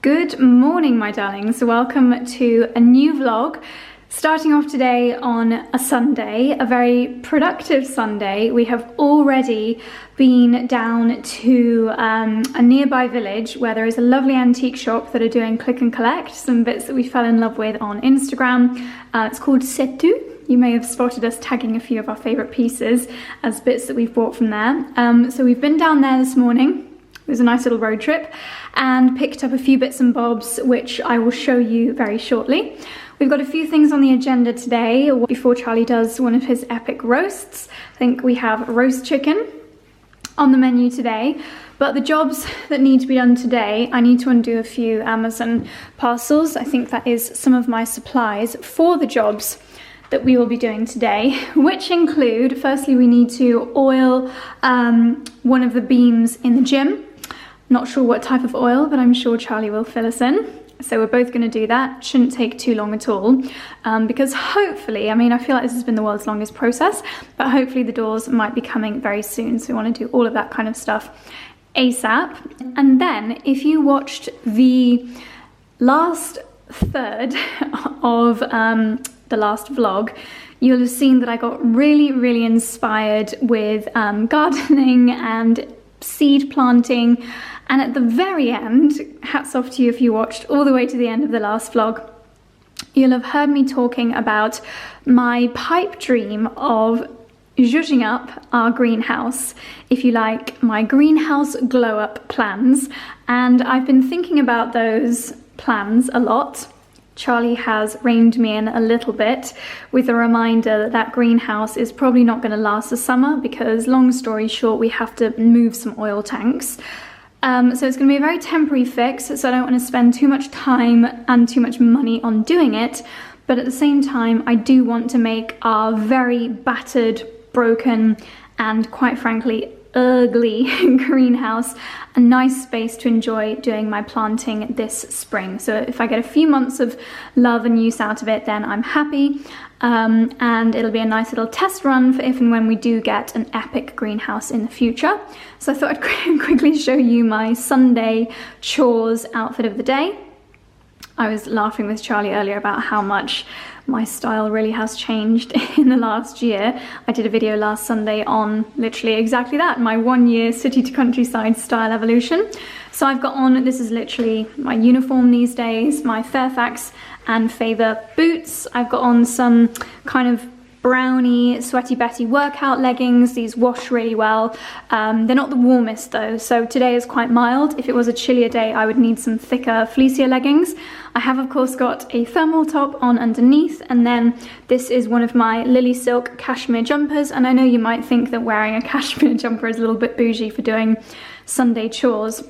Good morning, my darlings. Welcome to a new vlog. Starting off today on a Sunday, a very productive Sunday. We have already been down to a nearby village where there is a lovely antique shop that are doing click and collect, some bits that we fell in love with on Instagram. It's called Setu. You may have spotted us tagging a few of our favourite pieces as bits that we've bought from there. So we've been down there this morning. It was a nice little road trip and picked up a few bits and bobs which I will show you very shortly. We've got a few things on the agenda today before Charlie does one of his epic roasts. I think we have roast chicken on the menu today, but the jobs that need to be done today, I need to undo a few Amazon parcels. I think that is some of my supplies for the jobs that we will be doing today, which include, firstly, we need to oil one of the beams in the gym. Not sure what type of oil, but I'm sure Charlie will fill us in. So we're both going to do that. Shouldn't take too long at all, because hopefully, I mean, I feel like this has been the world's longest process, but hopefully the doors might be coming very soon. So we want to do all of that kind of stuff ASAP. And then if you watched the last third of the last vlog, you'll have seen that I got really inspired with gardening and seed planting. And at the very end, hats off to you if you watched all the way to the end of the last vlog, you'll have heard me talking about my pipe dream of zhuzhing up our greenhouse, if you like, my greenhouse glow up plans. And I've been thinking about those plans a lot. Charlie has reined me in a little bit with a reminder that that greenhouse is probably not going to last the summer because, long story short, we have to move some oil tanks. So it's going to be a very temporary fix, so I don't want to spend too much time and too much money on doing it. But at the same time, I do want to make our very battered, broken, and quite frankly, ugly greenhouse a nice space to enjoy doing my planting this spring. So if I get a few months of love and use out of it, then I'm happy. And it'll be a nice little test run for if and when we do get an epic greenhouse in the future. So I thought I'd quickly show you my Sunday chores outfit of the day. I was laughing with Charlie earlier about how much my style really has changed in the last year. I did a video last Sunday on literally exactly that, my 1 year city to countryside style evolution. So I've got on, this is literally my uniform these days, my Fairfax and Favour boots. I've got on some kind of brownie Sweaty Betty workout leggings. These wash really well. They're not the warmest though, so today is quite mild. If it was a chillier day, I would need some thicker, fleecier leggings. I have of course got a thermal top on underneath, and then this is one of my Lily Silk cashmere jumpers. And I know you might think that wearing a cashmere jumper is a little bit bougie for doing Sunday chores.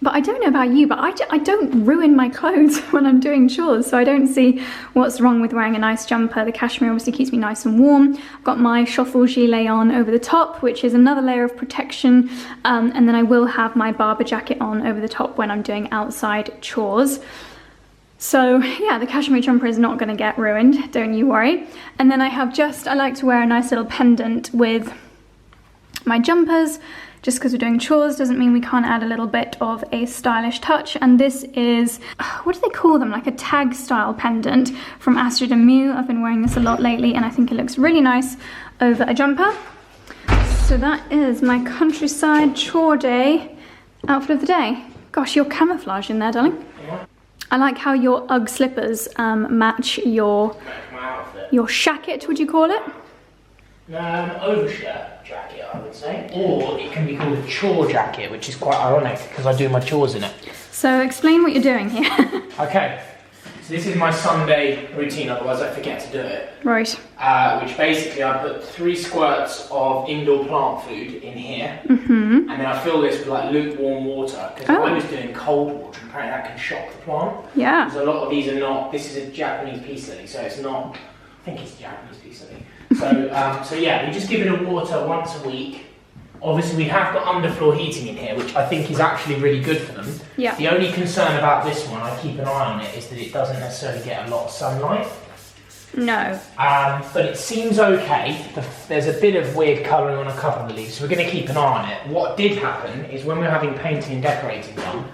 But I don't know about you, but I don't ruin my clothes when I'm doing chores, so I don't see what's wrong with wearing a nice jumper. The cashmere obviously keeps me nice and warm. I've got my Shuffle gilet on over the top, which is another layer of protection, and then I will have my Barber jacket on over the top when I'm doing outside chores. So yeah, the cashmere jumper is not going to get ruined, don't you worry. And then I have I like to wear a nice little pendant with my jumpers. Just because we're doing chores doesn't mean we can't add a little bit of a stylish touch. And this is, what do they call them? Like a tag style pendant from Astrid&miyu. I've been wearing this a lot lately and I think it looks really nice over a jumper. So that is my countryside chore day outfit of the day. Gosh, you're camouflage in there, darling. I like how your Ugg slippers match your shacket, would you call it? Overshirt jacket, I would say, or it can be called a chore jacket, which is quite ironic because I do my chores in it. So explain what you're doing here. Okay, so this is my Sunday routine, otherwise I forget to do it. Right. Which basically I put 3 squirts of indoor plant food in here, and then I fill this with like lukewarm water, because I was doing cold water and apparently that can shock the plant. Yeah. Because a lot of these are not, this is a Japanese peace lily, so it's not, I think it's a Japanese peace lily. So yeah, we just give it a water once a week. Obviously we have got underfloor heating in here, which I think is actually really good for them. Yeah. The only concern about this one, I keep an eye on it, is that it doesn't necessarily get a lot of sunlight. No. But it seems okay. There's a bit of weird colouring on a couple of the leaves, so we're going to keep an eye on it. What did happen is when we were having painting and decorating done,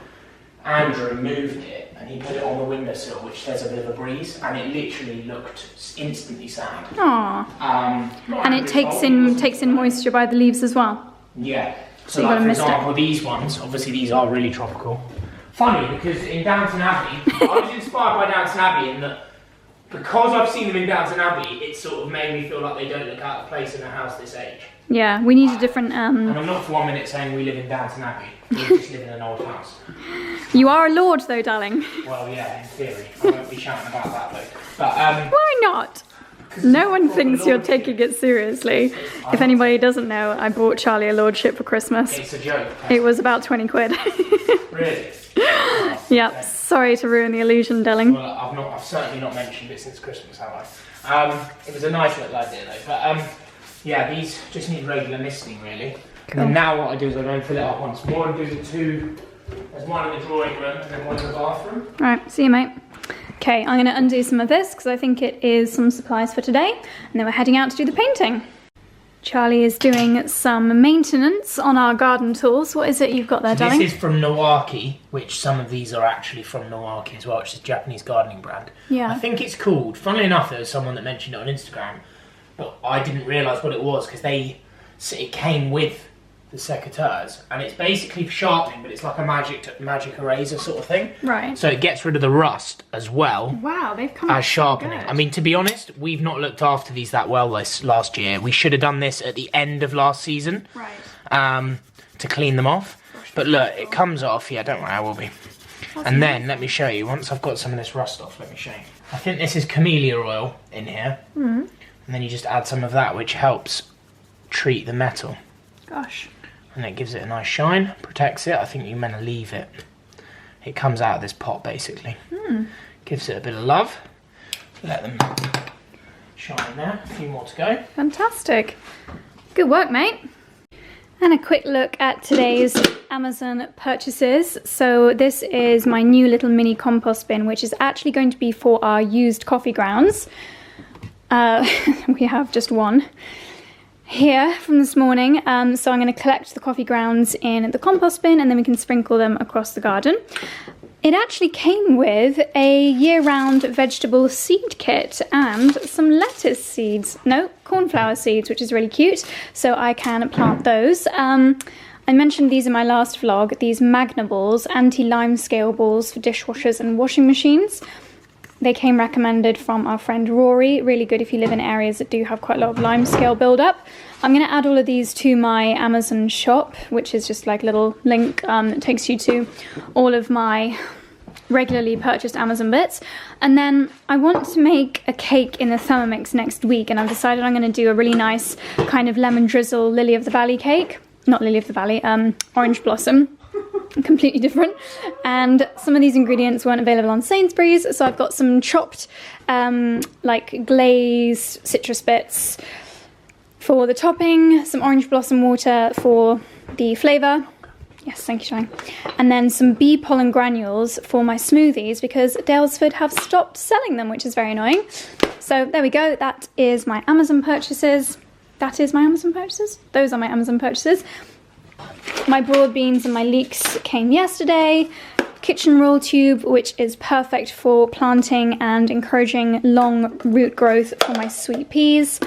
Andrew moved it and he put it on the windowsill, which there's a bit of a breeze, and it literally looked instantly sad. Aww. And it takes in moisture by the leaves as well. Yeah. So like, for example, these ones, obviously these are really tropical. Funny, because in Downton Abbey, I was inspired by Downton Abbey in that because I've seen them in Downton Abbey, it sort of made me feel like they don't look out of place in a house this age. Yeah, we need a different... And I'm not for 1 minute saying we live in Downton Abbey. We just live in an old house. You are a lord though, darling. Well, yeah, in theory. I won't be shouting about that though. But, why not? No one thinks you're taking it seriously. If anybody doesn't know, I bought Charlie a lordship for Christmas. It's a joke. It was about 20 quid. Really? Yep, okay. Sorry to ruin the illusion, darling. Well, I've certainly not mentioned it since Christmas, have I? It was a nice little idea though. But yeah, these just need regular misting really. Cool. And now what I do is I go and fill it up once more and do the two. There's one in the drawing room and then one in the bathroom. Right, see you, mate. Okay, I'm going to undo some of this because I think it is some supplies for today, and then we're heading out to do the painting. Charlie is doing some maintenance on our garden tools. What is it you've got there, darling? This is from Nowaki, which some of these are actually from Nowaki as well, which is a Japanese gardening brand. Yeah. I think it's called, funnily enough, there was someone that mentioned it on Instagram, but I didn't realise what it was because it came with the secateurs, and it's basically for sharpening, but it's like a magic eraser sort of thing. Right. So it gets rid of the rust as well. Wow, they've come as sharpening. I mean, to be honest, we've not looked after these that well this last year. We should have done this at the end of last season. Right. To clean them off. But look, it comes off. Yeah, don't worry, I will be. And then let me show you. Once I've got some of this rust off, let me show you. I think this is camellia oil in here. Mm-hmm. And then you just add some of that, which helps treat the metal. Gosh. And it gives it a nice shine, protects it. I think you're meant to leave it. It comes out of this pot basically. Gives it a bit of love. Let them shine there. A few more to go. Fantastic. Good work, mate. And a quick look at today's Amazon purchases. So this is my new little mini compost bin, which is actually going to be for our used coffee grounds. We have just one here from this morning, so I'm going to collect the coffee grounds in the compost bin and then we can sprinkle them across the garden. It actually came with a year-round vegetable seed kit and some lettuce seeds, no, cornflower seeds, which is really cute, so I can plant those. I mentioned these in my last vlog, these Magna balls, anti-lime scale balls for dishwashers and washing machines. They came recommended from our friend Rory. Really good if you live in areas that do have quite a lot of limescale buildup. I'm going to add all of these to my Amazon shop, which is just like a little link that takes you to all of my regularly purchased Amazon bits. And then I want to make a cake in the Thermomix next week, and I've decided I'm going to do a really nice kind of lemon drizzle Lily of the Valley cake. Not Lily of the Valley, orange blossom. Completely different, and some of these ingredients weren't available on Sainsbury's, so I've got some chopped like glazed citrus bits for the topping, some orange blossom water for the flavour, yes, thank you, Shine, and then some bee pollen granules for my smoothies because Dalesford have stopped selling them, which is very annoying. So there we go, that is my Amazon purchases. Those are my Amazon purchases. My broad beans and my leeks came yesterday. Kitchen roll tube, which is perfect for planting and encouraging long root growth for my sweet peas.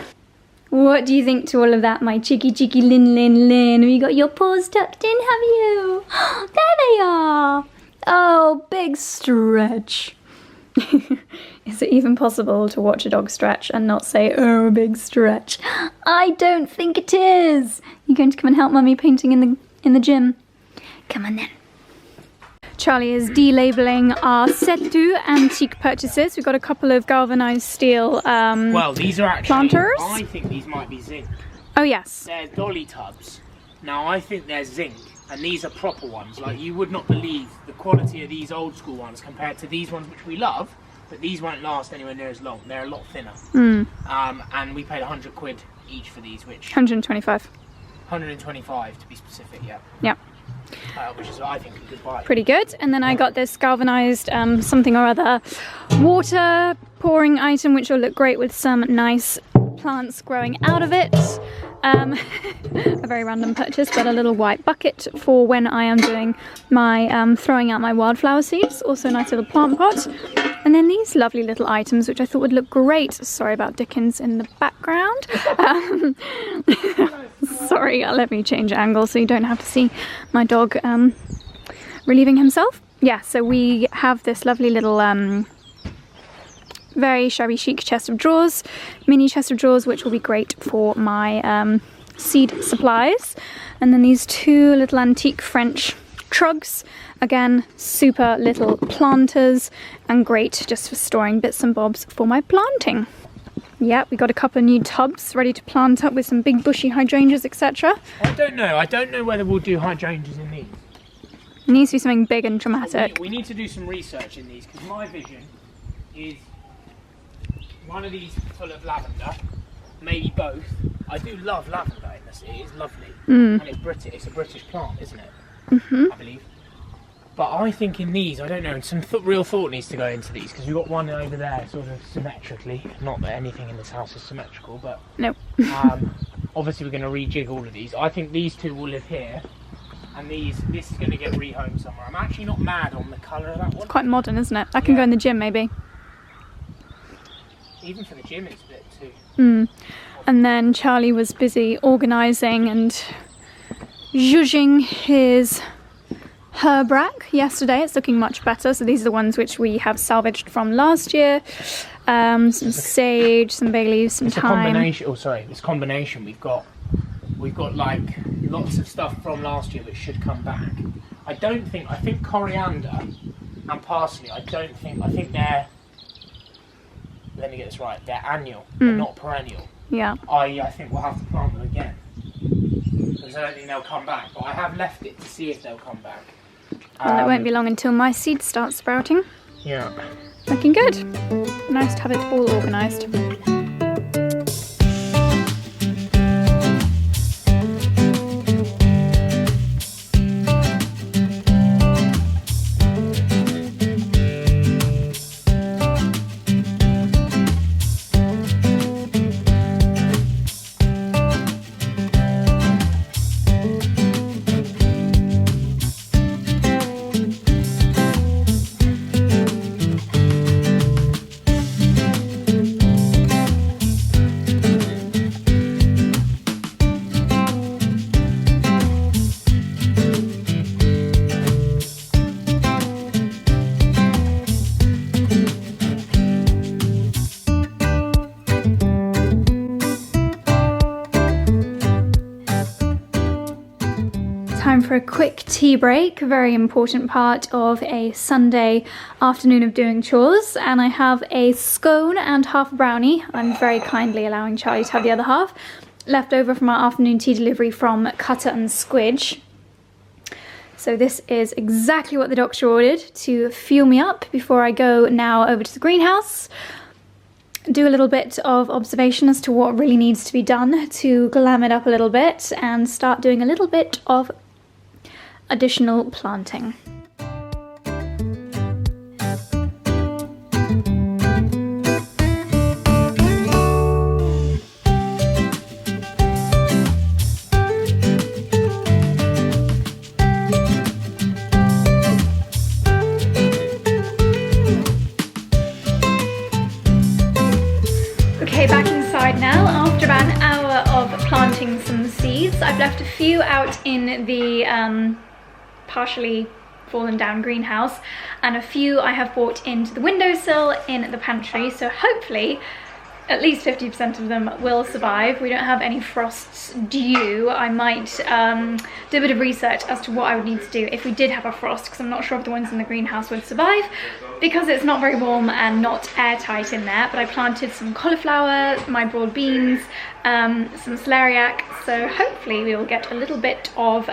What do you think to all of that, my cheeky Lin? Have you got your paws tucked in, have you? There they are. Oh, big stretch. Is it even possible to watch a dog stretch and not say, oh, big stretch? I don't think it is. You're going to come and help Mummy painting in the gym? Come on then. Charlie is delabeling our Setu antique purchases. We've got a couple of galvanised steel well, these are actually planters. I think these might be zinc. Oh yes. They're dolly tubs. Now I think they're zinc, and these are proper ones. Like, you would not believe the quality of these old school ones compared to these ones, which we love, but these won't last anywhere near as long. They're a lot thinner. And we paid 100 quid each for these, which 125. 125 to be specific, yeah. Yeah. Which is, I think, a good buy. Pretty good. And then I got this galvanised something or other water pouring item, which will look great with some nice plants growing out of it. A very random purchase, but a little white bucket for when I am doing my throwing out my wildflower seeds. Also a nice little plant pot. And then these lovely little items, which I thought would look great. Sorry about Dickens in the background. Sorry, let me change angle so you don't have to see my dog relieving himself. Yeah, so we have this lovely little very shabby chic chest of drawers, mini chest of drawers, which will be great for my seed supplies. And then these two little antique French trugs, again super little planters and great just for storing bits and bobs for my planting. Yeah, we got a couple of new tubs ready to plant up with some big bushy hydrangeas, etc. I don't know whether we'll do hydrangeas in these. It needs to be something big and dramatic. We need to do some research in these, because my vision is one of these full of lavender, maybe both. I do love lavender in this, it is lovely. And it's British, it's a British plant, isn't it? I believe. But I think in these, I don't know, some real thought needs to go into these, because we've got one over there sort of symmetrically. Not that anything in this house is symmetrical, but no. Obviously we're going to rejig all of these. I think these two will live here, and this is going to get rehomed somewhere. I'm actually not mad on the colour of that one. Quite modern, isn't it? That can go in the gym maybe. Even for the gym it's a bit too... And then Charlie was busy organising and zhuzhing his herb rack yesterday. It's looking much better. So these are the ones which we have salvaged from last year. Some sage, some bay leaves, some thyme. This combination we've got like lots of stuff from last year which should come back. I think coriander and parsley, I think they're, let me get this right, they're annual, they're not perennial. Yeah. I think we'll have to plant them again, because I don't think they'll come back, but I have left it to see if they'll come back. Well, it won't be long until my seeds start sprouting. Yeah. Looking good. Nice to have it all organised. Time for a quick tea break, a very important part of a Sunday afternoon of doing chores, and I have a scone and half a brownie. I'm very kindly allowing Charlie to have the other half, left over from our afternoon tea delivery from Cutter and Squidge. So this is exactly what the doctor ordered to fuel me up before I go now over to the greenhouse. Do a little bit of observation as to what really needs to be done to glam it up a little bit and start doing a little bit of additional planting. Okay, back inside now after about an hour of planting some seeds. I've left a few out in the partially fallen down greenhouse, and a few I have brought into the windowsill in the pantry, so hopefully at least 50% of them will survive. We don't have any frosts due. I might do a bit of research as to what I would need to do if we did have a frost, because I'm not sure if the ones in the greenhouse would survive because it's not very warm and not airtight in there. But I planted some cauliflower, my broad beans, some celeriac, so hopefully we will get a little bit of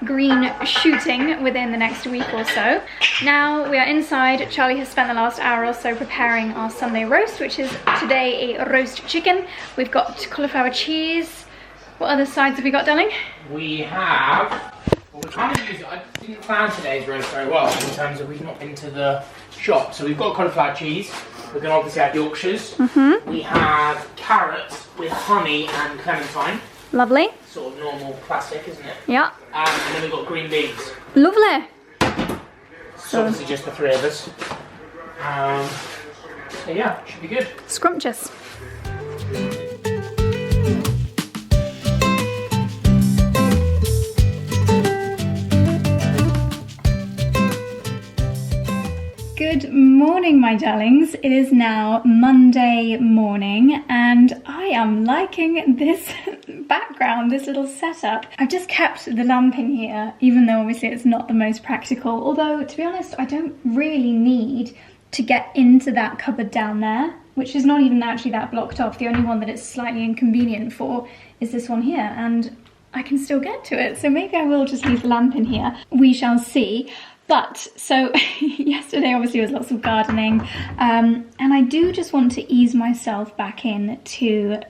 green shooting within the next week or so. Now we are inside. Charlie has spent the last hour or so preparing our Sunday roast, which is today a roast chicken. We've got cauliflower cheese. What other sides have we got, darling? We have, well, we're trying to use, I didn't plan today's roast very well in terms of we've not been to the shop. So we've got cauliflower cheese, we're going to obviously have Yorkshires. We have carrots with honey and clementine. Lovely. Sort of normal classic, isn't it? Yeah. And then we've got green beans. Lovely. So obviously just the three of us. So yeah, should be good. Scrumptious. Good morning, my darlings. It is now Monday morning and I am liking this background, this little setup. I've just kept the lamp in here, even though obviously it's not the most practical. Although, to be honest, I don't really need to get into that cupboard down there, which is not even actually that blocked off. The only one that it's slightly inconvenient for is this one here, and I can still get to it. So maybe I will just leave the lamp in here. We shall see. But, so, yesterday obviously was lots of gardening, and I do just want to ease myself back in to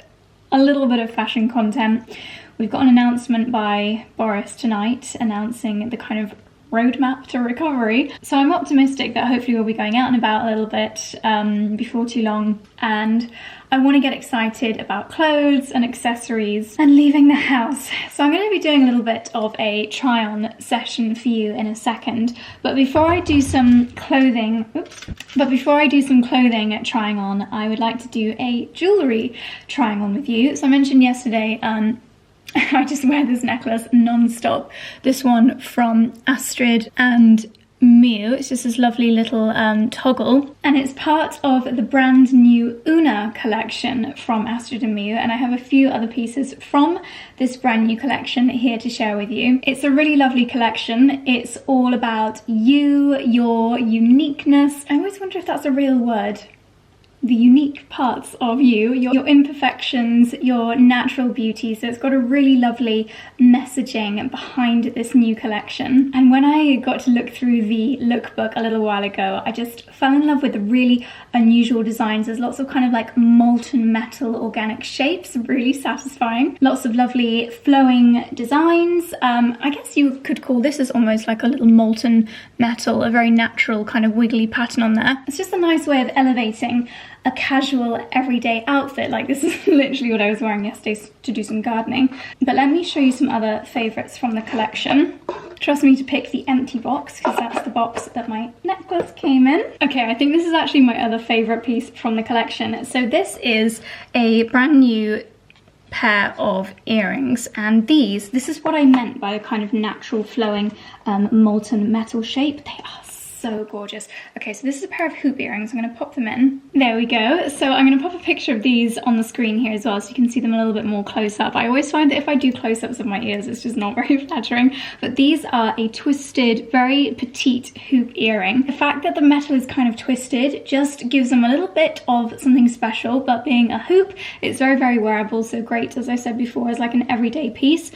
a little bit of fashion content. We've got an announcement by Boris tonight announcing the kind of roadmap to recovery. So I'm optimistic that hopefully we'll be going out and about a little bit before too long, and I want to get excited about clothes and accessories and leaving the house. So I'm going to be doing a little bit of a try-on session for you in a second. But before I do some clothing, trying on, I would like to do a jewellery trying on with you. So I mentioned yesterday, I just wear this necklace non-stop. This one from astrid&miyu. It's just this lovely little toggle, and it's part of the brand new Una collection from astrid&miyu, and I have a few other pieces from this brand new collection here to share with you. It's a really lovely collection. It's all about you, your uniqueness. I always wonder if that's a real word. The unique parts of you, your imperfections, your natural beauty. So it's got a really lovely messaging behind this new collection. And when I got to look through the lookbook a little while ago, I just fell in love with the really unusual designs. There's lots of kind of like molten metal organic shapes, really satisfying. Lots of lovely flowing designs. I guess you could call this as almost like a little molten metal, a very natural kind of wiggly pattern on there. It's just a nice way of elevating a casual everyday outfit. Like, this is literally what I was wearing yesterday to do some gardening. But let me show you some other favourites from the collection. Trust me to pick the empty box, because that's the box that my necklace came in. Okay, I think this is actually my other favourite piece from the collection. So this is a brand new pair of earrings, and this is what I meant by a kind of natural flowing molten metal shape. They are so gorgeous. Okay, so this is a pair of hoop earrings. I'm going to pop them in. There we go. So I'm going to pop a picture of these on the screen here as well, so you can see them a little bit more close up. I always find that if I do close-ups of my ears, it's just not very flattering. But these are a twisted, very petite hoop earring. The fact that the metal is kind of twisted just gives them a little bit of something special, but being a hoop, it's very, very wearable. So great, as I said before, as like an everyday piece.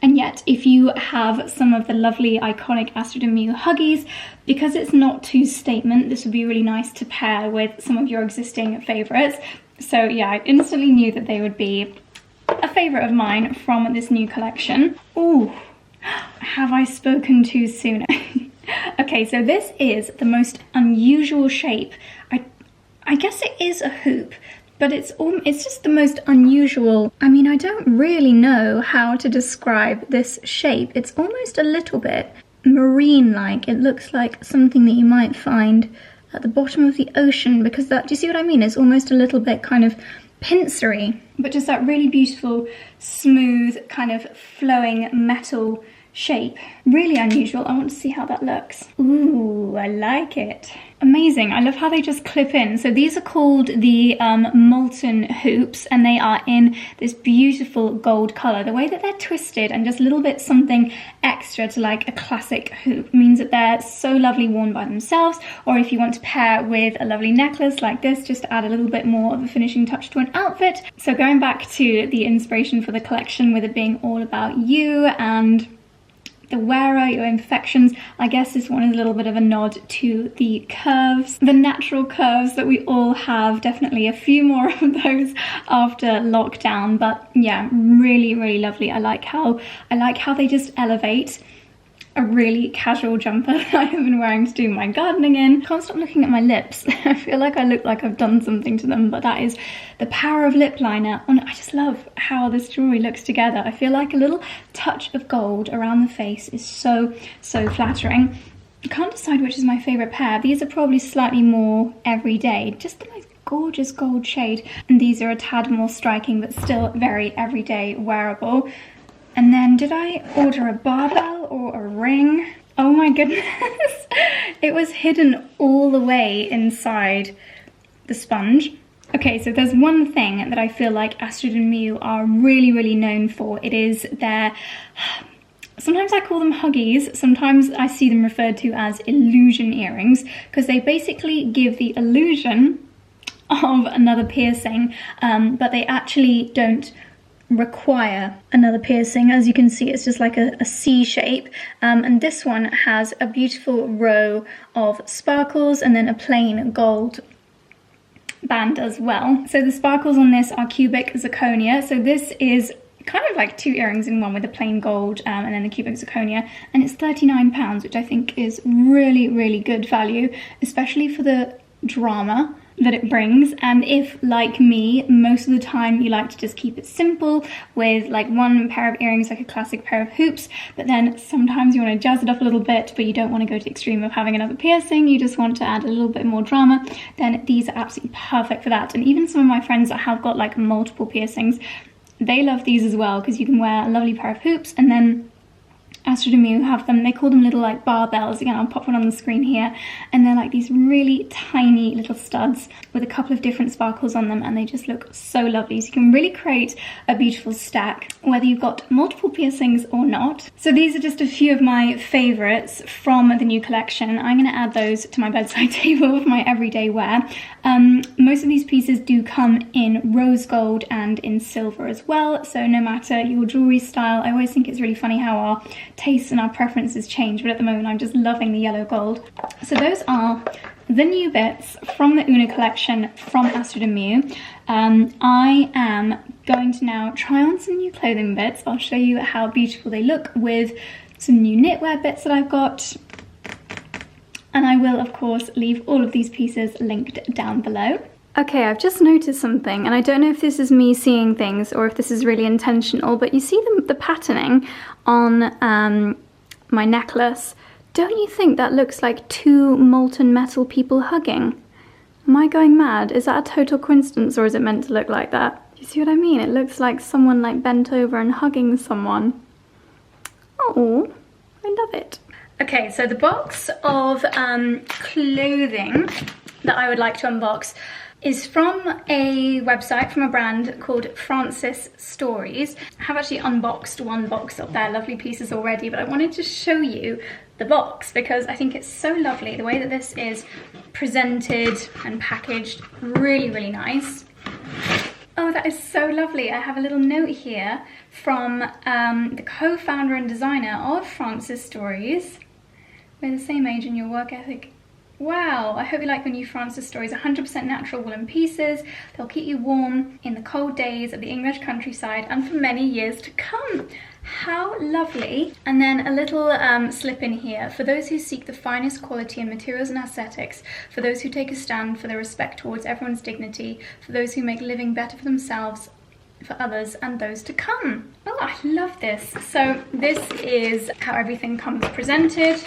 And yet, if you have some of the lovely, iconic astrid&miyu Huggies, because it's not too statement, this would be really nice to pair with some of your existing favourites. So yeah, I instantly knew that they would be a favourite of mine from this new collection. Ooh, have I spoken too soon? Okay, so this is the most unusual shape. I guess it is a hoop, but it's just the most unusual. I mean, I don't really know how to describe this shape. It's almost a little bit marine-like. It looks like something that you might find at the bottom of the ocean, because that, do you see what I mean? It's almost a little bit kind of pincery, but just that really beautiful, smooth, kind of flowing metal shape. Really unusual. I want to see how that looks. Ooh, I like it. Amazing. I love how they just clip in. So these are called the molten hoops, and they are in this beautiful gold color. The way that they're twisted and just a little bit something extra to like a classic hoop means that they're so lovely worn by themselves, or if you want to pair with a lovely necklace like this, just to add a little bit more of a finishing touch to an outfit. So going back to the inspiration for the collection, with it being all about you and the wearer, your imperfections, I guess this one is a little bit of a nod to the curves, the natural curves that we all have. Definitely a few more of those after lockdown, but yeah, really, really lovely. I like how they just elevate a really casual jumper that I have been wearing to do my gardening in. Can't stop looking at my lips. I feel like I look like I've done something to them, but that is the power of lip liner. And I just love how this jewellery looks together. I feel like a little touch of gold around the face is so flattering. I can't decide which is my favourite pair. These are probably slightly more everyday, just the most gorgeous gold shade. And these are a tad more striking, but still very everyday wearable. And then, did I order a barbell or a ring? Oh my goodness. It was hidden all the way inside the sponge. Okay, so there's one thing that I feel like Astrid and Miyu are really known for. It is their, sometimes I call them huggies, sometimes I see them referred to as illusion earrings, because they basically give the illusion of another piercing, but they actually don't require another piercing. As you can see, it's just like a C shape, and this one has a beautiful row of sparkles and then a plain gold band as well. So the sparkles on this are cubic zirconia, so this is kind of like 2 earrings in one with the plain gold and then the cubic zirconia, and it's £39, which I think is really good value, especially for the drama that it brings. And if, like me, most of the time you like to just keep it simple with like one pair of earrings, like a classic pair of hoops, but then sometimes you want to jazz it up a little bit, but you don't want to go to the extreme of having another piercing, you just want to add a little bit more drama, then these are absolutely perfect for that. And even some of my friends that have got like multiple piercings, they love these as well, because you can wear a lovely pair of hoops, and then Astrid and Miyu have them, they call them little like barbells. Again, I'll pop one on the screen here, and they're like these really tiny little studs with a couple of different sparkles on them, and they just look so lovely. So you can really create a beautiful stack, whether you've got multiple piercings or not. So these are just a few of my favorites from the new collection. I'm going to add those to my bedside table for my everyday wear. Most of these pieces do come in rose gold and in silver as well, so no matter your jewelry style, I always think it's really funny how our tastes and our preferences change, but at the moment I'm just loving the yellow gold. So those are the new bits from the Una collection from Astrid and Miyu. I am going to now try on some new clothing bits. I'll show you how beautiful they look with some new knitwear bits that I've got. And I will, of course, leave all of these pieces linked down below. Okay, I've just noticed something, and I don't know if this is me seeing things or if this is really intentional, but you see the patterning on my necklace. Don't you think that looks like 2 molten metal people hugging? Am I going mad? Is that a total coincidence, or is it meant to look like that? Do you see what I mean? It looks like someone like bent over and hugging someone. Oh, I love it. Okay, so the box of clothing that I would like to unbox is from a website, from a brand called Francis Stories. I have actually unboxed one box of their lovely pieces already, but I wanted to show you the box because I think it's so lovely. The way that this is presented and packaged, really nice. Oh, that is so lovely. I have a little note here from the co-founder and designer of Francis Stories. We're the same age and your work ethic. Wow, I hope you like the new Francis Stories. 100% natural woolen pieces. They'll keep you warm in the cold days of the English countryside and for many years to come. How lovely. And then a little slip in here. For those who seek the finest quality in materials and aesthetics, for those who take a stand for the respect towards everyone's dignity, for those who make living better for themselves, for others and those to come. Oh, I love this. So this is how everything comes presented.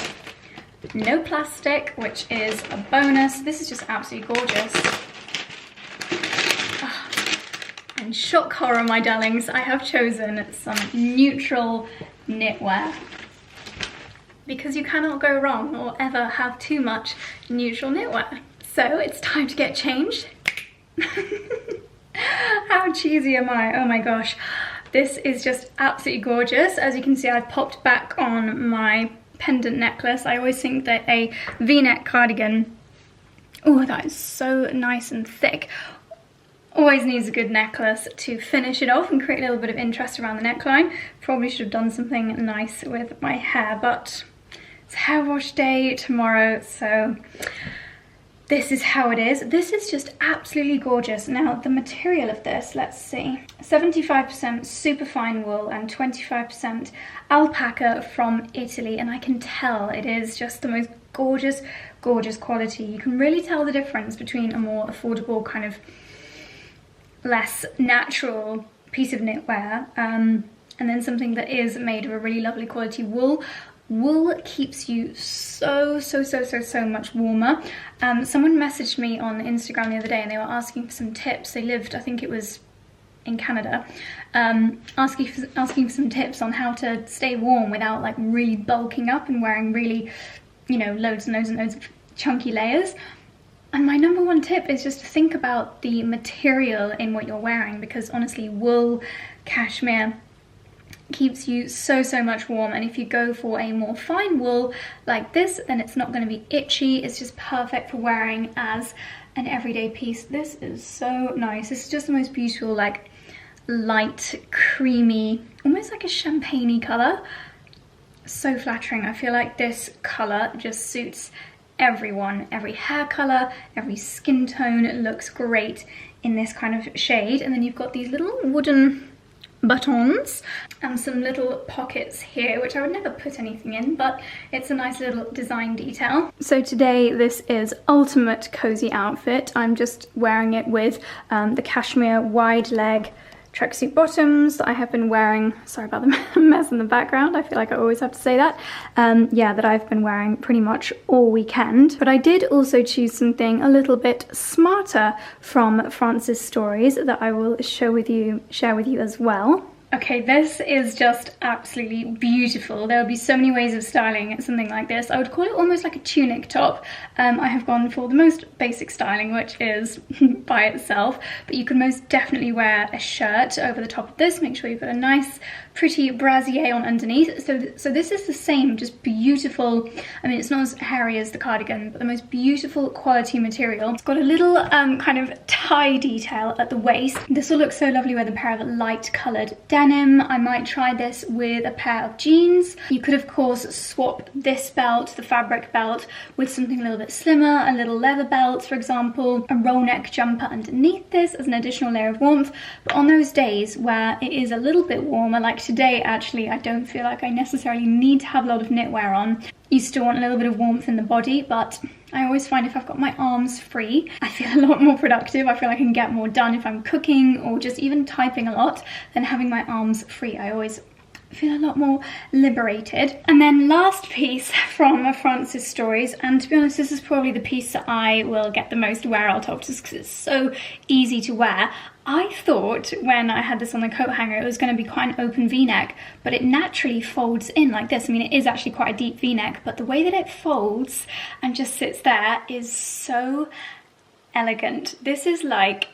No plastic, which is a bonus. This is just absolutely gorgeous. Oh, and shock horror, my darlings, I have chosen some neutral knitwear because you cannot go wrong or ever have too much neutral knitwear. So it's time to get changed. How cheesy am I? Oh my gosh. This is just absolutely gorgeous. As you can see, I've popped back on my pendant necklace. I always think that a V-neck cardigan, oh, that is so nice and thick, always needs a good necklace to finish it off and create a little bit of interest around the neckline. Probably should have done something nice with my hair, but it's hair wash day tomorrow, so this is how it is. This is just absolutely gorgeous. Now, the material of this, let's see. 75% superfine wool and 25% alpaca from Italy, and I can tell it is just the most gorgeous, gorgeous quality. You can really tell the difference between a more affordable, kind of less natural piece of knitwear, and then something that is made of a really lovely quality wool. Wool keeps you so much warmer. Someone messaged me on Instagram the other day and they were asking for some tips. They lived, I think it was in Canada, asking for some tips on how to stay warm without like really bulking up and wearing really, you know, loads and loads of chunky layers. And my number one tip is just to think about the material in what you're wearing, because honestly, wool, cashmere, keeps you so much warm. And if you go for a more fine wool like this, then it's not going to be itchy. It's just perfect for wearing as an everyday piece. This is so nice. This is just the most beautiful, like light, creamy, almost like a champagne-y colour. So flattering. I feel like this colour just suits everyone, every hair colour, every skin tone. It looks great in this kind of shade. And then you've got these little wooden buttons and some little pockets here, which I would never put anything in, but it's a nice little design detail. So today this is ultimate cozy outfit. I'm just wearing it with the cashmere wide leg tracksuit bottoms that I have been wearing. Sorry about the mess in the background, I feel like I always have to say that. Yeah, that I've been wearing pretty much all weekend. But I did also choose something a little bit smarter from France's stories that I will share with you as well. Okay, this is just absolutely beautiful. There will be so many ways of styling something like this. I would call it almost like a tunic top. I have gone for the most basic styling, which is by itself, but you can most definitely wear a shirt over the top of this. Make sure you've got a nice, pretty brassiere on underneath. So this is the same, just beautiful. I mean, it's not as hairy as the cardigan, but the most beautiful quality material. It's got a little kind of tie detail at the waist. This will look so lovely with a pair of light coloured denim. I might try this with a pair of jeans. You could of course swap this belt, the fabric belt, with something a little bit slimmer, a little leather belt for example, a roll neck jumper underneath this as an additional layer of warmth. But on those days where it is a little bit warmer, like today actually, I don't feel like I necessarily need to have a lot of knitwear on. You still want a little bit of warmth in the body, but I always find if I've got my arms free, I feel a lot more productive. I feel like I can get more done if I'm cooking or just even typing a lot than having my arms free. I always feel a lot more liberated. And then last piece from France's stories, and to be honest, this is probably the piece that I will get the most wear out of just because it's so easy to wear. I thought when I had this on the coat hanger it was going to be quite an open v-neck, but it naturally folds in like this. I mean, it is actually quite a deep v-neck, but the way that it folds and just sits there is so elegant. This is like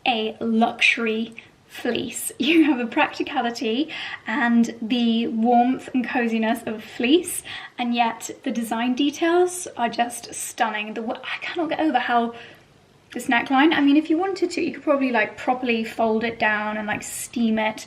a luxury fleece. You have a practicality and the warmth and coziness of fleece, and yet the design details are just stunning. I cannot get over how this neckline, I mean, if you wanted to, you could probably like properly fold it down and like steam it,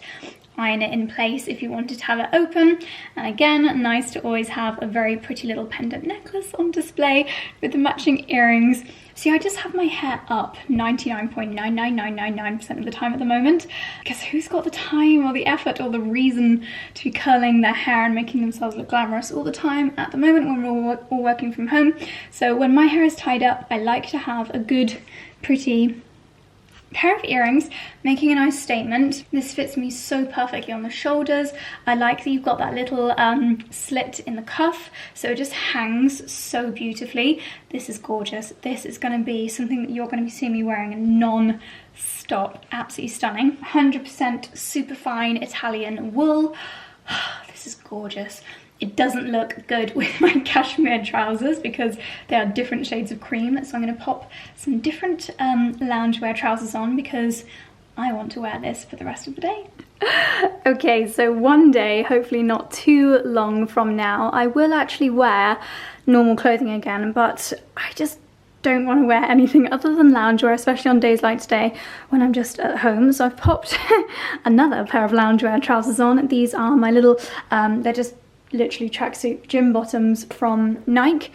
iron it in place if you wanted to have it open. And again, nice to always have a very pretty little pendant necklace on display with the matching earrings. See, I just have my hair up 99.99999% of the time at the moment, because who's got the time or the effort or the reason to be curling their hair and making themselves look glamorous all the time at the moment when we're all working from home. So when my hair is tied up, I like to have a good, pretty pair of earrings, making a nice statement. This fits me so perfectly on the shoulders. I like that you've got that little slit in the cuff, so it just hangs so beautifully. This is gorgeous. This is going to be something that you're going to be seeing me wearing non-stop. Absolutely stunning. 100% super fine Italian wool. This is gorgeous. It doesn't look good with my cashmere trousers because they are different shades of cream, so I'm going to pop some different loungewear trousers on because I want to wear this for the rest of the day. Okay, so one day, hopefully not too long from now, I will actually wear normal clothing again, but I just don't want to wear anything other than loungewear, especially on days like today when I'm just at home. So I've popped another pair of loungewear trousers on. These are my little, they're just literally tracksuit gym bottoms from Nike.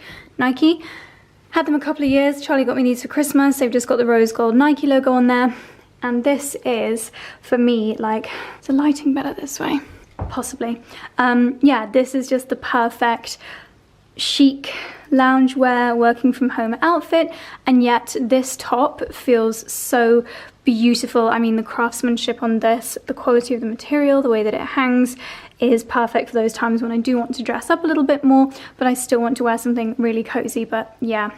Had them a couple of years. Charlie got me these for Christmas. They've just got the rose gold Nike logo on there. And this is, for me, like, is the lighting better this way? Possibly. Yeah, this is just the perfect chic loungewear working from home outfit, and yet this top feels so beautiful. I mean, the craftsmanship on this, the quality of the material, the way that it hangs is perfect for those times when I do want to dress up a little bit more, but I still want to wear something really cozy. But yeah,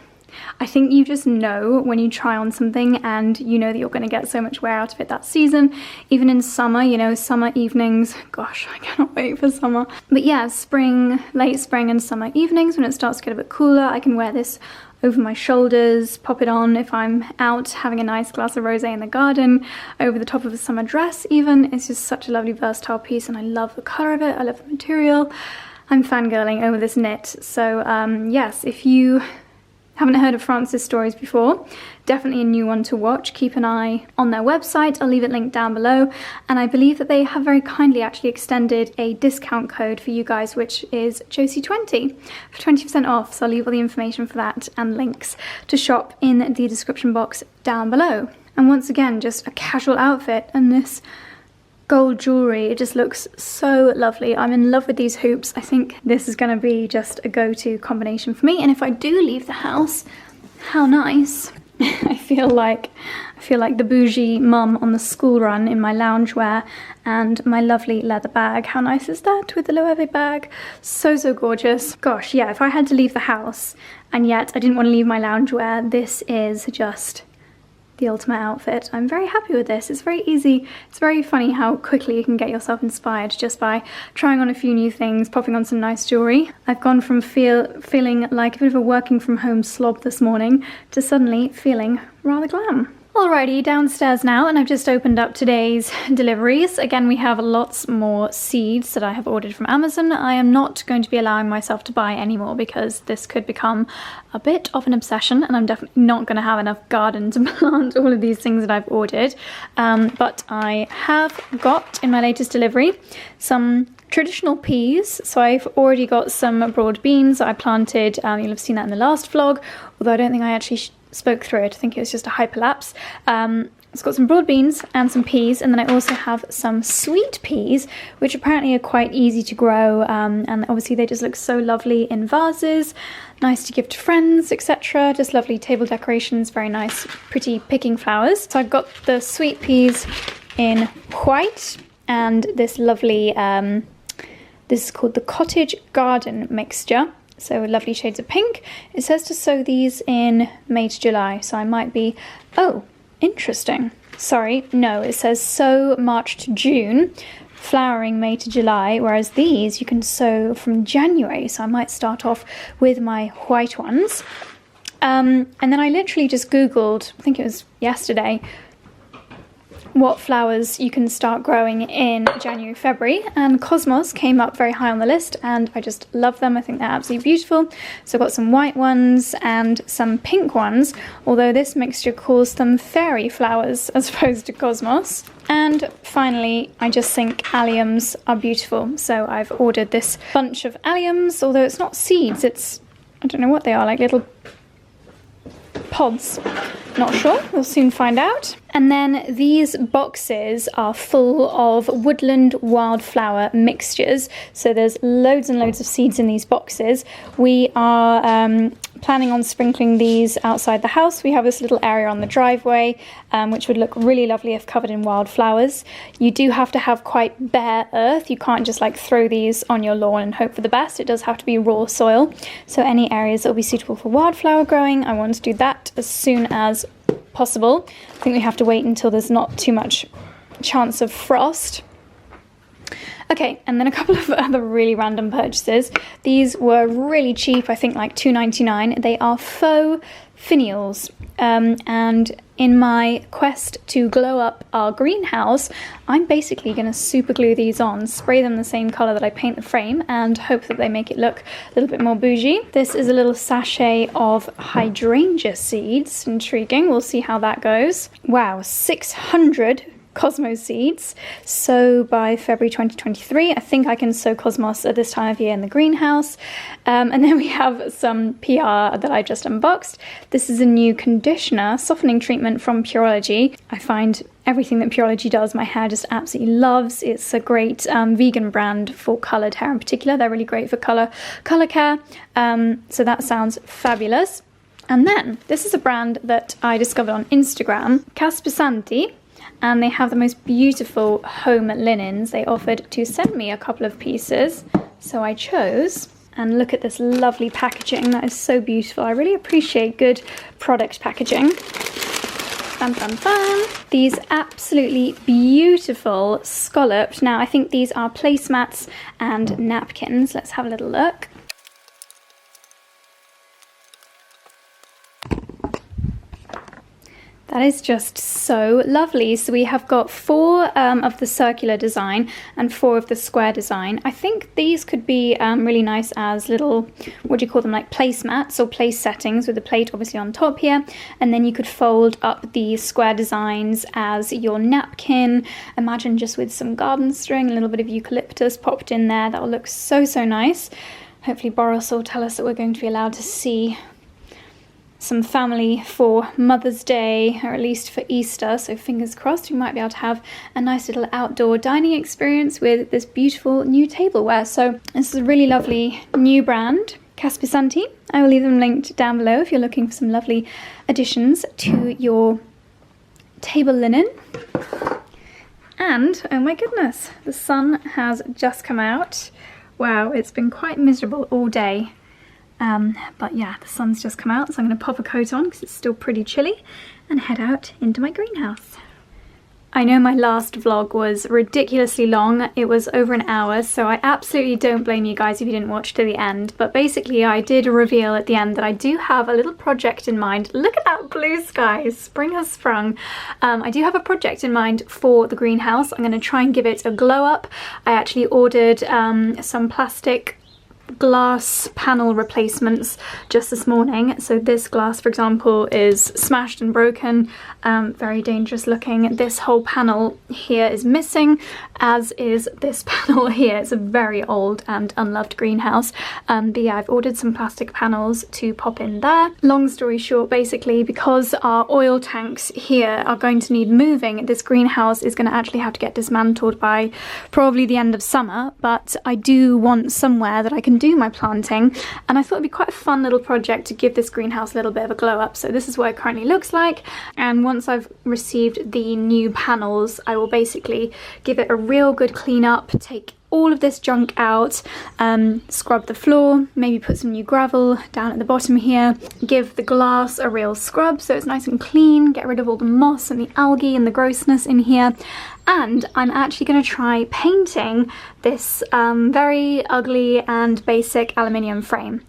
I think you just know when you try on something and you know that you're going to get so much wear out of it that season. Even in summer, you know, summer evenings, gosh, I cannot wait for summer. But yeah, spring, late spring and summer evenings when it starts to get a bit cooler, I can wear this over my shoulders, pop it on if I'm out having a nice glass of rosé in the garden, over the top of a summer dress even. It's just such a lovely versatile piece, and I love the colour of it, I love the material. I'm fangirling over this knit. So yes, if you haven't heard of France's stories before, definitely a new one to watch. Keep an eye on their website. I'll leave it linked down below. And I believe that they have very kindly actually extended a discount code for you guys, which is Josie20 for 20% off. So I'll leave all the information for that and links to shop in the description box down below. And once again, just a casual outfit, and this gold jewellery, it just looks so lovely. I'm in love with these hoops. I think this is going to be just a go-to combination for me. And if I do leave the house, how nice. I feel like the bougie mum on the school run in my loungewear and my lovely leather bag. How nice is that with the Loewe bag? So, so gorgeous. Gosh, yeah, if I had to leave the house and yet I didn't want to leave my loungewear, this is just the ultimate outfit. I'm very happy with this. It's very easy. It's very funny how quickly you can get yourself inspired just by trying on a few new things, popping on some nice jewellery. I've gone from feeling like a bit of a working from home slob this morning to suddenly feeling rather glam. Alrighty, downstairs now, and I've just opened up today's deliveries. Again, we have lots more seeds that I have ordered from Amazon. I am not going to be allowing myself to buy any more because this could become a bit of an obsession, and I'm definitely not going to have enough garden to plant all of these things that I've ordered. But I have got in my latest delivery some traditional peas. So I've already got some broad beans that I planted. You'll have seen that in the last vlog, although I don't think I actually spoke through it. I think it was just a hyperlapse. It's got some broad beans and some peas, and then I also have some sweet peas, which apparently are quite easy to grow, and obviously they just look so lovely in vases, nice to give to friends, etc. Just lovely table decorations, very nice, pretty picking flowers. So I've got the sweet peas in white and this lovely, this is called the Cottage Garden mixture. So lovely shades of pink. It says to sow these in May to July, so I might be, oh, interesting. Sorry, no, it says sow March to June, flowering May to July, whereas these you can sow from January, so I might start off with my white ones. And then I literally just Googled, I think it was yesterday, what flowers you can start growing in January, February, and Cosmos came up very high on the list, and I just love them. I think they're absolutely beautiful. So I've got some white ones and some pink ones, although this mixture calls them fairy flowers as opposed to Cosmos. And finally, I just think alliums are beautiful, so I've ordered this bunch of alliums, although it's not seeds, it's, I don't know what they are, like little pods. Not sure, we'll soon find out. And then these boxes are full of woodland wildflower mixtures. So there's loads and loads of seeds in these boxes. We are planning on sprinkling these outside the house. We have this little area on the driveway, which would look really lovely if covered in wildflowers. You do have to have quite bare earth. You can't just like throw these on your lawn and hope for the best. It does have to be raw soil. So any areas that will be suitable for wildflower growing, I want to do that as soon as possible. I think we have to wait until there's not too much chance of frost. Okay, and then a couple of other really random purchases. These were really cheap, I think like $2.99. They are faux finials, and in my quest to glow up our greenhouse, I'm basically going to super glue these on, spray them the same colour that I paint the frame, and hope that they make it look a little bit more bougie. This is a little sachet of hydrangea seeds. Intriguing, we'll see how that goes. Wow, 600 Cosmos seeds. Sow by February 2023. I think I can sow Cosmos at this time of year in the greenhouse. And then we have some PR that I just unboxed. This is a new conditioner, softening treatment from Pureology. I find everything that Pureology does, my hair just absolutely loves. It's a great vegan brand for coloured hair in particular. They're really great for colour care. So that sounds fabulous. And then this is a brand that I discovered on Instagram, Caspisanti, and they have the most beautiful home linens. They offered to send me a couple of pieces, so I chose. And look at this lovely packaging. That is so beautiful. I really appreciate good product packaging. Fun, fun, fun. These absolutely beautiful scalloped. Now, I think these are placemats and napkins. Let's have a little look. That is just so lovely. So we have got 4 of the circular design and 4 of the square design. I think these could be really nice as little, what do you call them, like placemats or place settings, with the plate obviously on top here. And then you could fold up the square designs as your napkin. Imagine just with some garden string, a little bit of eucalyptus popped in there. That will look so, so nice. Hopefully Boris will tell us that we're going to be allowed to see some family for Mother's Day, or at least for Easter, so fingers crossed we might be able to have a nice little outdoor dining experience with this beautiful new tableware. So this is a really lovely new brand, Caspisanti. I will leave them linked down below if you're looking for some lovely additions to your table linen. And, oh my goodness, the sun has just come out. Wow, it's been quite miserable all day. But yeah, the sun's just come out, so I'm going to pop a coat on because it's still pretty chilly and head out into my greenhouse. I know my last vlog was ridiculously long. It was over an hour, so I absolutely don't blame you guys if you didn't watch to the end. But basically I did reveal at the end that I do have a little project in mind. Look at that blue sky, spring has sprung. I do have a project in mind for the greenhouse. I'm going to try and give it a glow up. I actually ordered some plastic glass panel replacements just this morning. So this glass, for example, is smashed and broken, very dangerous looking. This whole panel here is missing, as is this panel here. It's a very old and unloved greenhouse, but yeah, I've ordered some plastic panels to pop in there. Long story short, basically, because our oil tanks here are going to need moving, this greenhouse is going to actually have to get dismantled by probably the end of summer, but I do want somewhere that I can do my planting, and I thought it'd be quite a fun little project to give this greenhouse a little bit of a glow up. So this is what it currently looks like, and once I've received the new panels, I will basically give it a real good clean up, take all of this junk out, scrub the floor, maybe put some new gravel down at the bottom here, give the glass a real scrub so it's nice and clean, get rid of all the moss and the algae and the grossness in here. And I'm actually going to try painting this very ugly and basic aluminium frame.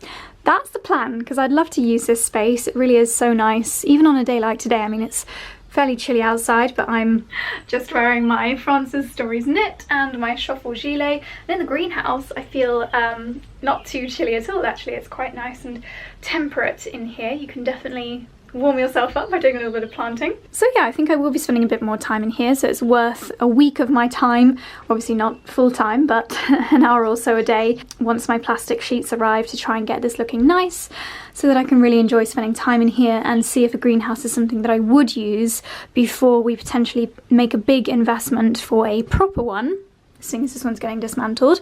That's the plan, because I'd love to use this space. It really is so nice, even on a day like today. I mean, it's fairly chilly outside, but I'm just wearing my France's Stories knit and my chauffe gilet. And in the greenhouse, I feel not too chilly at all, actually. It's quite nice and temperate in here. You can definitely warm yourself up by doing a little bit of planting. So yeah, I think I will be spending a bit more time in here, so it's worth a week of my time. Obviously not full time, but an hour or so a day once my plastic sheets arrive, to try and get this looking nice, so that I can really enjoy spending time in here and see if a greenhouse is something that I would use before we potentially make a big investment for a proper one, seeing as this one's getting dismantled.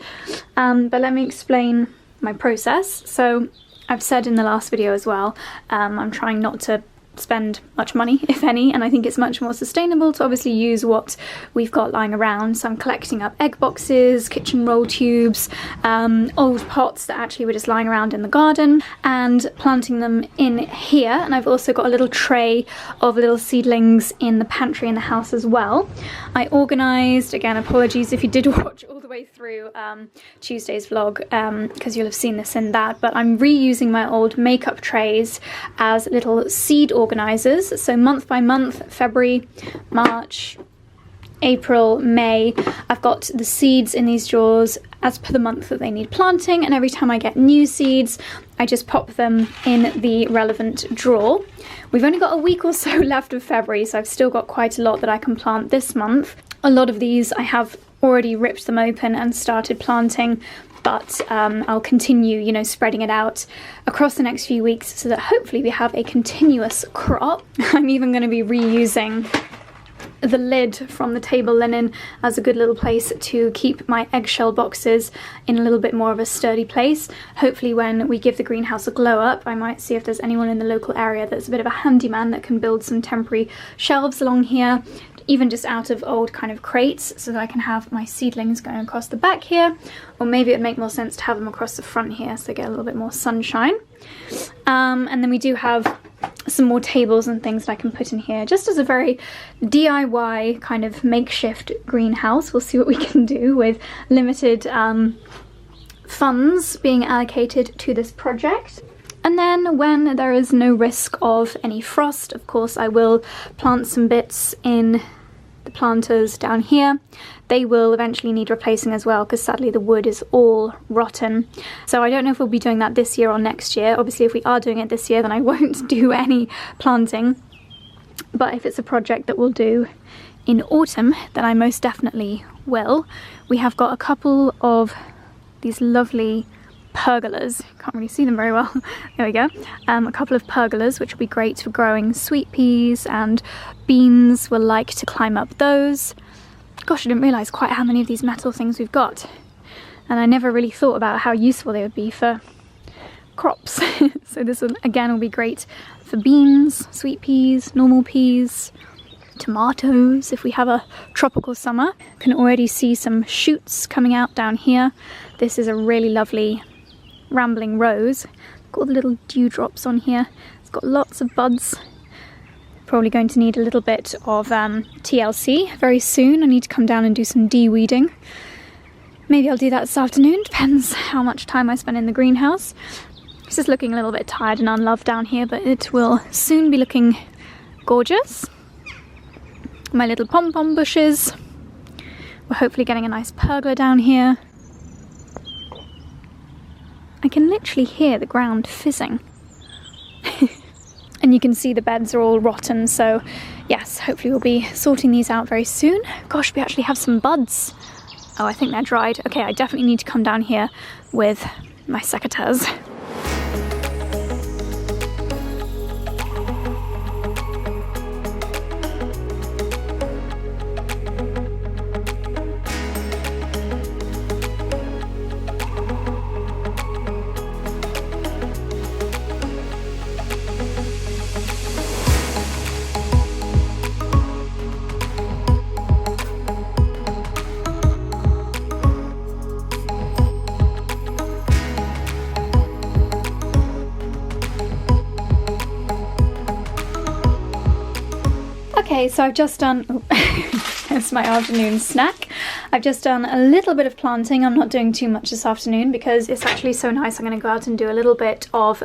But let me explain my process. So I've said in the last video as well, I'm trying not to spend much money, if any, and I think it's much more sustainable to obviously use what we've got lying around. So I'm collecting up egg boxes, kitchen roll tubes, old pots that actually were just lying around in the garden, and planting them in here. And I've also got a little tray of little seedlings in the pantry in the house as well. I organised, again, apologies if you did watch all the way through Tuesday's vlog, because you'll have seen this in that, but I'm reusing my old makeup trays as little seed organisers. So month by month, February, March, April, May, I've got the seeds in these drawers as per the month that they need planting, and every time I get new seeds, I just pop them in the relevant drawer. We've only got a week or so left of February, so I've still got quite a lot that I can plant this month. A lot of these I have already ripped them open and started planting, but I'll continue, you know, spreading it out across the next few weeks so that hopefully we have a continuous crop. I'm even going to be reusing the lid from the table linen as a good little place to keep my eggshell boxes in a little bit more of a sturdy place. Hopefully when we give the greenhouse a glow up, I might see if there's anyone in the local area that's a bit of a handyman that can build some temporary shelves along here, even just out of old kind of crates, so that I can have my seedlings going across the back here, or maybe it'd make more sense to have them across the front here so they get a little bit more sunshine. And then we do have some more tables and things that I can put in here, just as a very DIY kind of makeshift greenhouse. We'll see what we can do with limited funds being allocated to this project. And then when there is no risk of any frost, of course, I will plant some bits in the planters down here. They will eventually need replacing as well, because sadly the wood is all rotten. So I don't know if we'll be doing that this year or next year. Obviously if we are doing it this year, then I won't do any planting. But if it's a project that we'll do in autumn, then I most definitely will. We have got a couple of these lovely pergolas. Can't really see them very well. There we go. A couple of pergolas, which will be great for growing sweet peas, and beans will like to climb up those. Gosh, I didn't realise quite how many of these metal things we've got. And I never really thought about how useful they would be for crops. So this will, again, will be great for beans, sweet peas, normal peas, tomatoes if we have a tropical summer. Can already see some shoots coming out down here. This is a really lovely rambling rose. Got all the little dewdrops on here. It's got lots of buds. Probably going to need a little bit of TLC very soon. I need to come down and do some de-weeding. Maybe I'll do that this afternoon, depends how much time I spend in the greenhouse. It's just looking a little bit tired and unloved down here, but it will soon be looking gorgeous. My little pom-pom bushes. We're hopefully getting a nice pergola down here. I can literally hear the ground fizzing. And you can see the beds are all rotten, so yes, hopefully we'll be sorting these out very soon. Gosh, we actually have some buds. Oh, I think they're dried. Okay, I definitely need to come down here with my secateurs. Okay, so I've just done, it's my afternoon snack. I've just done a little bit of planting. I'm not doing too much this afternoon because it's actually so nice. I'm going to go out and do a little bit of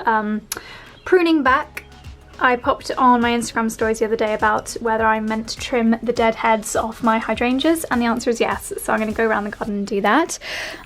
pruning back. I popped on my Instagram stories the other day about whether I'm meant to trim the dead heads off my hydrangeas, and the answer is yes. So I'm going to go around the garden and do that.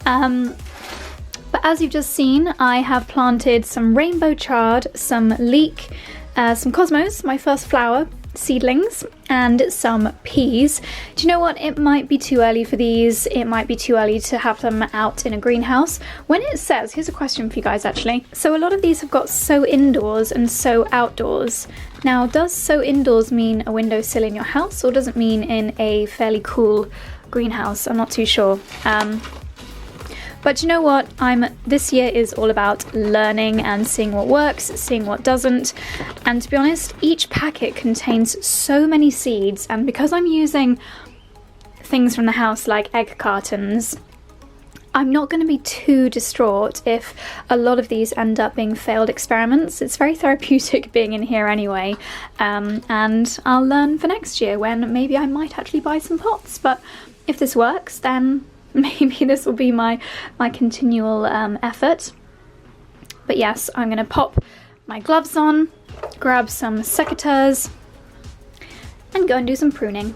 But as you've just seen, I have planted some rainbow chard, some leek, some cosmos, my first flower, seedlings, and some peas. Do you know what? It might be too early for these. It might be too early to have them out in a greenhouse. When it says, here's a question for you guys actually. So a lot of these have got sow indoors and sow outdoors. Now, does sow indoors mean a windowsill in your house, or does it mean in a fairly cool greenhouse? I'm not too sure. But you know what? This year is all about learning and seeing what works, seeing what doesn't. And to be honest, each packet contains so many seeds, and because I'm using things from the house like egg cartons, I'm not going to be too distraught if a lot of these end up being failed experiments. It's very therapeutic being in here anyway, and I'll learn for next year when maybe I might actually buy some pots. But if this works, then maybe this will be my continual effort. But yes, I'm going to pop my gloves on, grab some secateurs, and go and do some pruning.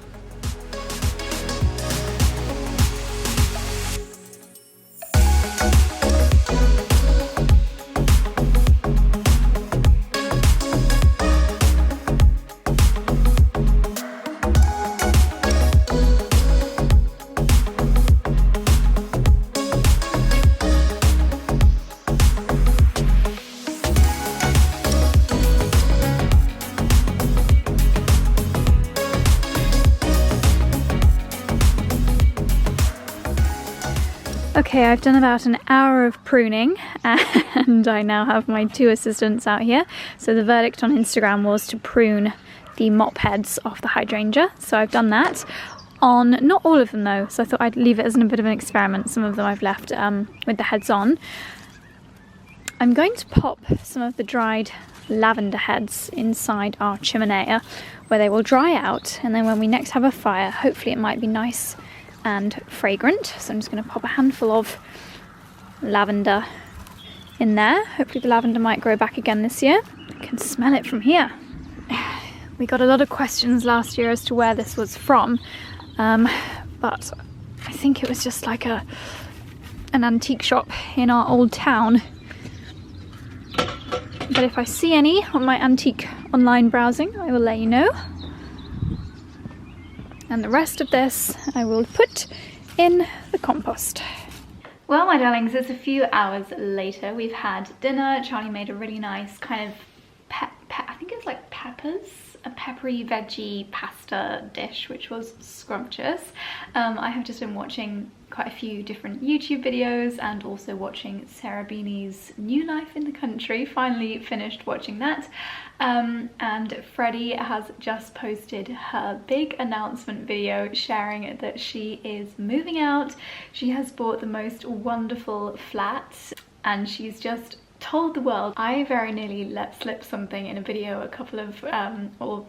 Okay, I've done about an hour of pruning and I now have my 2 assistants out here. So the verdict on Instagram was to prune the mop heads off the hydrangea. So I've done that. On not all of them though, so I thought I'd leave it as a bit of an experiment. Some of them I've left with the heads on. I'm going to pop some of the dried lavender heads inside our chimenea where they will dry out, and then when we next have a fire, hopefully it might be nice and fragrant. So I'm just going to pop a handful of lavender in there. Hopefully the lavender might grow back again this year. I can smell it from here. We got a lot of questions last year as to where this was from, but I think it was just like an antique shop in our old town. But if I see any on my antique online browsing, I will let you know. And the rest of this I will put in the compost. Well, my darlings, it's a few hours later. We've had dinner. Charlie made a really nice kind of I think it's like peppers, a peppery veggie pasta dish, which was scrumptious. I have just been watching quite a few different YouTube videos and also watching Sarah Beanie's New Life in the Country. Finally finished watching that. And Freddie has just posted her big announcement video sharing that she is moving out. She has bought the most wonderful flat and she's just told the world. I very nearly let slip something in a video a couple of, or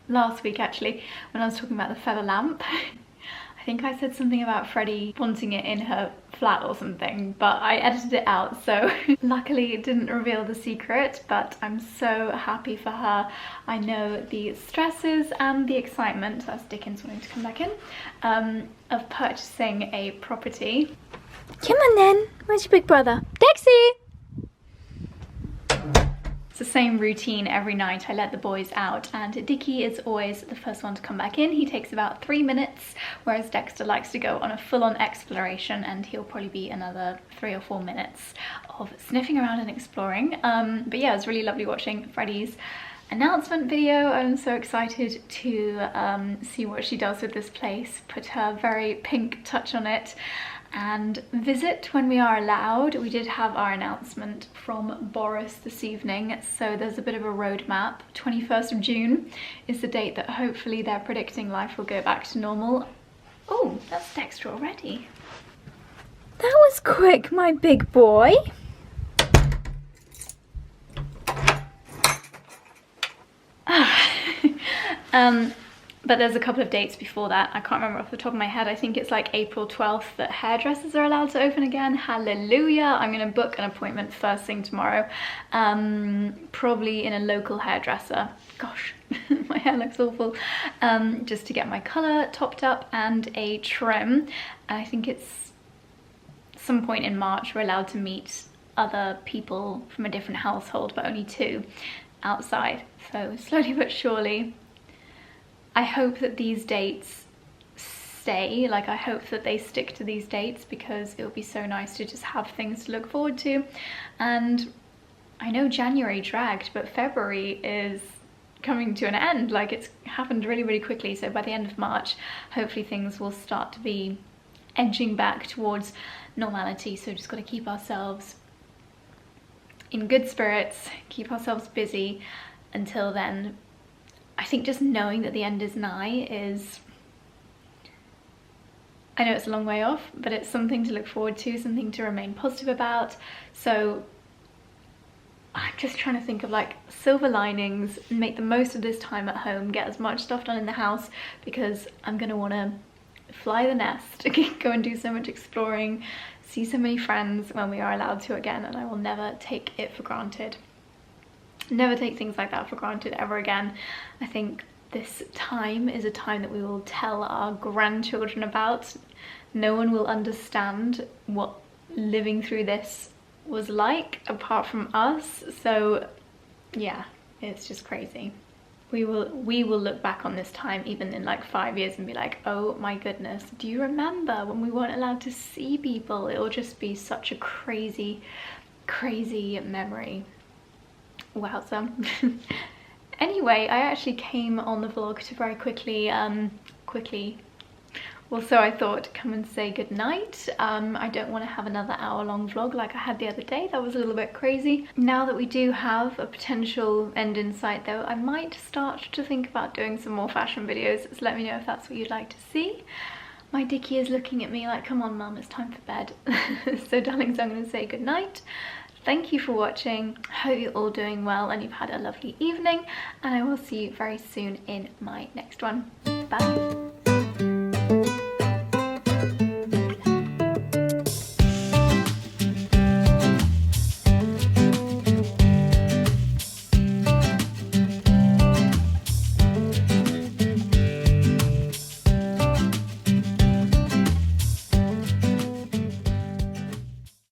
last week actually, when I was talking about the feather lamp. I think I said something about Freddie wanting it in her flat or something, but I edited it out, so luckily it didn't reveal the secret, but I'm so happy for her. I know the stresses and the excitement, that's Dickens wanting to come back in, of purchasing a property. Come on then, where's your big brother? Dexy! It's the same routine every night. I let the boys out and Dickie is always the first one to come back in. He takes about 3 minutes, whereas Dexter likes to go on a full-on exploration and he'll probably be another 3 or 4 minutes of sniffing around and exploring. But yeah, it was really lovely watching Freddie's announcement video. I'm so excited to see what she does with this place, put her very pink touch on it, and visit when we are allowed. We did have our announcement from Boris this evening, so there's a bit of a roadmap. 21st of June is the date that hopefully they're predicting life will go back to normal. Oh, that's Dexter already. That was quick, my big boy. But there's a couple of dates before that. I can't remember off the top of my head. I think it's like April 12th that hairdressers are allowed to open again. Hallelujah. I'm going to book an appointment first thing tomorrow. Probably in a local hairdresser. Gosh, my hair looks awful. Just to get my colour topped up and a trim. And I think it's some point in March we're allowed to meet other people from a different household, but only 2 outside. So slowly but surely, I hope that these dates stay. Like, I hope that they stick to these dates because it would be so nice to just have things to look forward to. And I know January dragged, but February is coming to an end. Like, it's happened really, really quickly. So by the end of March, hopefully things will start to be edging back towards normality. So just got to keep ourselves in good spirits, keep ourselves busy until then. I think just knowing that the end is nigh is, I know it's a long way off, but it's something to look forward to, something to remain positive about. So I'm just trying to think of like silver linings, make the most of this time at home, get as much stuff done in the house because I'm going to want to fly the nest, go and do so much exploring, see so many friends when we are allowed to again, and I will never take it for granted. Never take things like that for granted ever again. I think this time is a time that we will tell our grandchildren about. No one will understand what living through this was like apart from us. So yeah, it's just crazy. We will look back on this time even in like 5 years and be like, oh my goodness, do you remember when we weren't allowed to see people? It'll just be such a crazy, crazy memory. Wowza. Anyway, I actually came on the vlog to very quickly Also, I thought come and say goodnight. I don't want to have another hour-long vlog like I had the other day. That was a little bit crazy. Now that we do have a potential end in sight though, I might start to think about doing some more fashion videos. So let me know if that's what you'd like to see. My Dickie is looking at me like, come on mum, it's time for bed. So darlings, I'm going to say goodnight. Thank you for watching. Hope you're all doing well and you've had a lovely evening, and I will see you very soon in my next one. Bye.